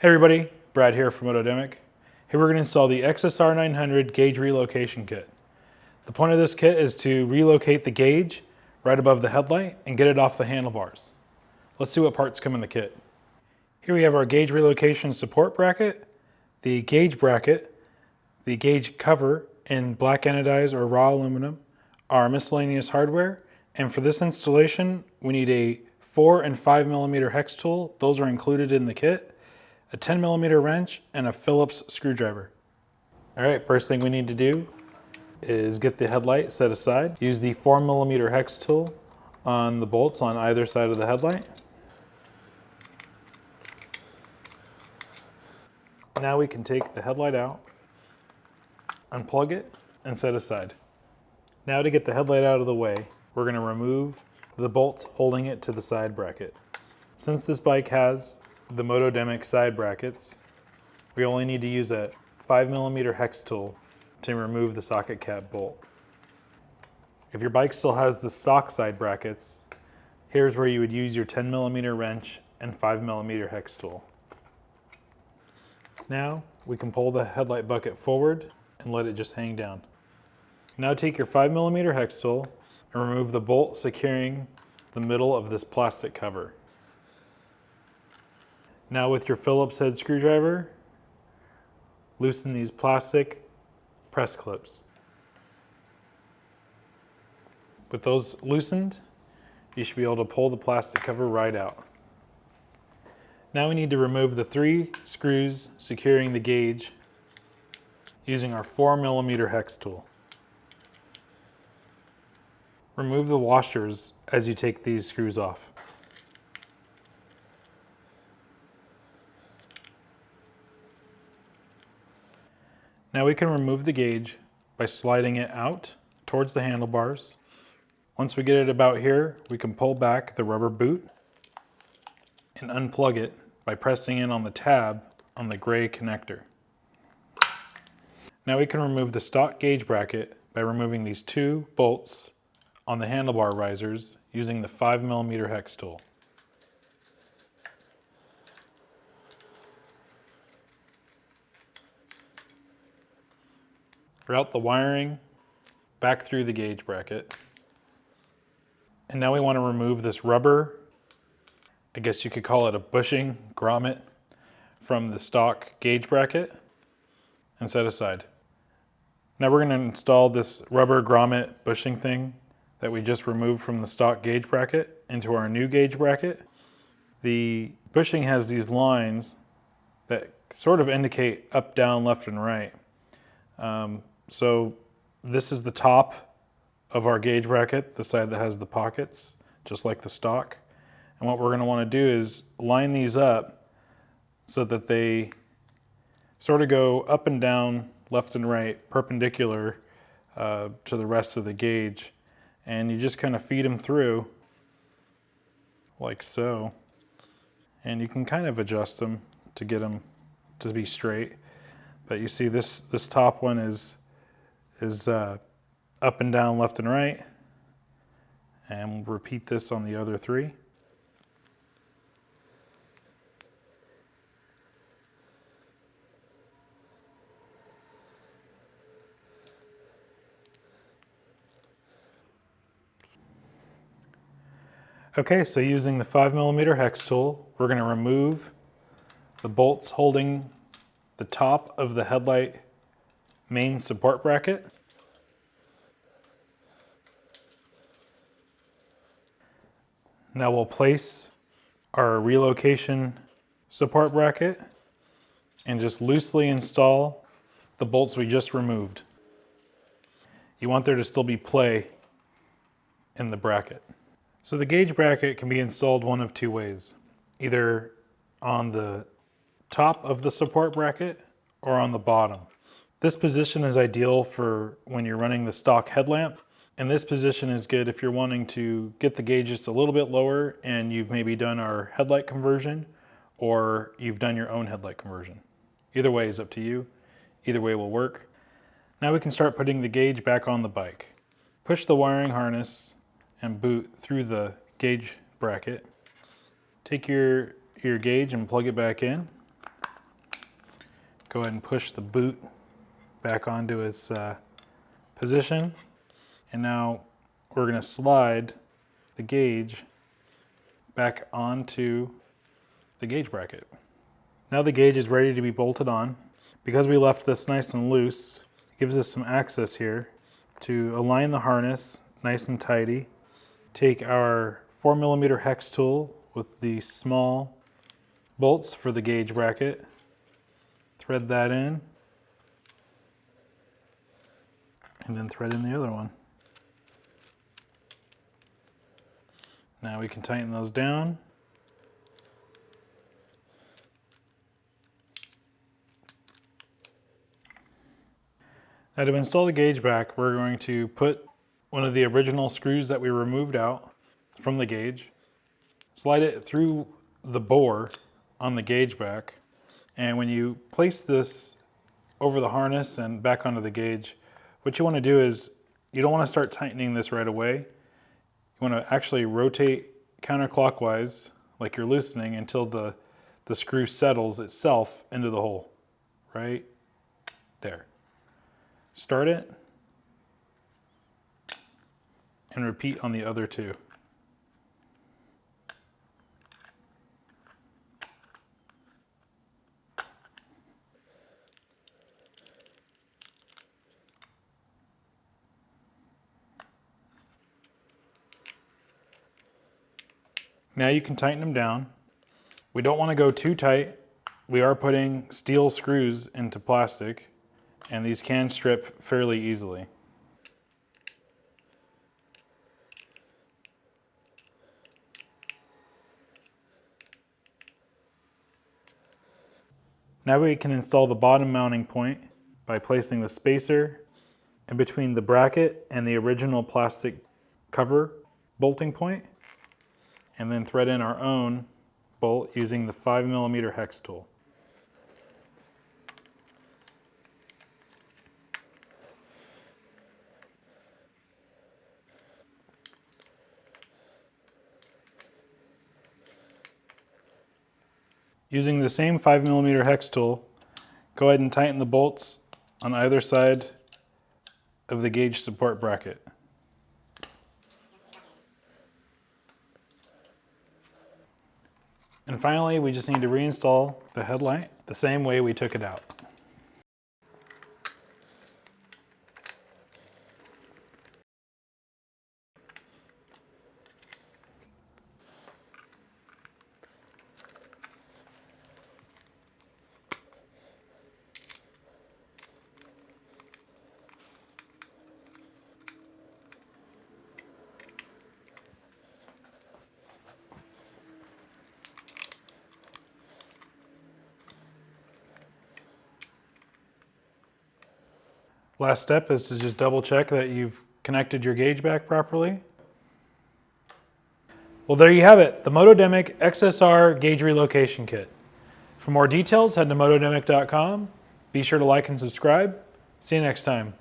Hey everybody, Brad here from MOTODEMIC. Here we're going to install the XSR900 gauge relocation kit. The point of this kit is to relocate the gauge right above the headlight and get it off the handlebars. Let's see what parts come in the kit. Here we have our gauge relocation support bracket, the gauge bracket, the gauge cover in black anodized or raw aluminum, our miscellaneous hardware, and for this installation we need a 4 and 5 millimeter hex tool. Those are included in the kit. A 10 millimeter wrench, and a Phillips screwdriver. All right, first thing we need to do is get the headlight set aside. Use the 4 millimeter hex tool on the bolts on either side of the headlight. Now we can take the headlight out, unplug it, and set aside. Now to get the headlight out of the way, we're going to remove the bolts holding it to the side bracket. Since this bike has the MOTODEMIC side brackets, we only need to use a 5 millimeter hex tool to remove the socket cap bolt. If your bike still has the stock side brackets, here's where you would use your 10 millimeter wrench and 5 millimeter hex tool. Now we can pull the headlight bucket forward and let it just hang down. Now take your 5 millimeter hex tool and remove the bolt securing the middle of this plastic cover. Now with your Phillips head screwdriver, loosen these plastic press clips. With those loosened, you should be able to pull the plastic cover right out. Now we need to remove the 3 screws securing the gauge using our 4 millimeter hex tool. Remove the washers as you take these screws off. Now we can remove the gauge by sliding it out towards the handlebars. Once we get it about here, we can pull back the rubber boot and unplug it by pressing in on the tab on the gray connector. Now we can remove the stock gauge bracket by removing these 2 bolts on the handlebar risers using the 5 millimeter hex tool. Route the wiring back through the gauge bracket. And now we want to remove this rubber, I guess you could call it a bushing grommet, from the stock gauge bracket and set aside. Now we're going to install this rubber grommet bushing thing that we just removed from the stock gauge bracket into our new gauge bracket. The bushing has these lines that sort of indicate up, down, left, and right. So this is the top of our gauge bracket, the side that has the pockets, just like the stock. And what we're going to want to do is line these up so that they sort of go up and down, left and right, perpendicular to the rest of the gauge. And you just kind of feed them through like so. And you can kind of adjust them to get them to be straight. But you see this top one is up and down, left and right, and we'll repeat this on the other 3. Okay, so using the 5 millimeter hex tool, we're going to remove the bolts holding the top of the headlight main support bracket. Now we'll place our relocation support bracket and just loosely install the bolts we just removed. You want there to still be play in the bracket. So the gauge bracket can be installed one of 2 ways, either on the top of the support bracket or on the bottom. This position is ideal for when you're running the stock headlamp, and this position is good if you're wanting to get the gauge just a little bit lower and you've maybe done our headlight conversion or you've done your own headlight conversion. Either way is up to you. Either way will work. Now we can start putting the gauge back on the bike. Push the wiring harness and boot through the gauge bracket. Take your gauge and plug it back in. Go ahead and push the boot back onto its position. And now we're going to slide the gauge back onto the gauge bracket. Now the gauge is ready to be bolted on. Because we left this nice and loose, it gives us some access here to align the harness nice and tidy. Take our 4mm hex tool with the small bolts for the gauge bracket, thread that in, and then thread in the other one. Now we can tighten those down. Now to install the gauge back, we're going to put one of the original screws that we removed out from the gauge, slide it through the bore on the gauge back, and when you place this over the harness and back onto the gauge, what you want to do is you don't want to start tightening this right away. You want to actually rotate counterclockwise like you're loosening until the screw settles itself into the hole, right there. Start it and repeat on the other two. Now you can tighten them down. We don't want to go too tight. We are putting steel screws into plastic, and these can strip fairly easily. Now we can install the bottom mounting point by placing the spacer in between the bracket and the original plastic cover bolting point, and then thread in our own bolt using the 5mm hex tool. Using the same 5mm hex tool, go ahead and tighten the bolts on either side of the gauge support bracket. And finally, we just need to reinstall the headlight the same way we took it out. Last step is to just double check that you've connected your gauge back properly. Well, there you have it, the MOTODEMIC XSR Gauge Relocation Kit. For more details, head to motodemic.com. Be sure to like and subscribe. See you next time.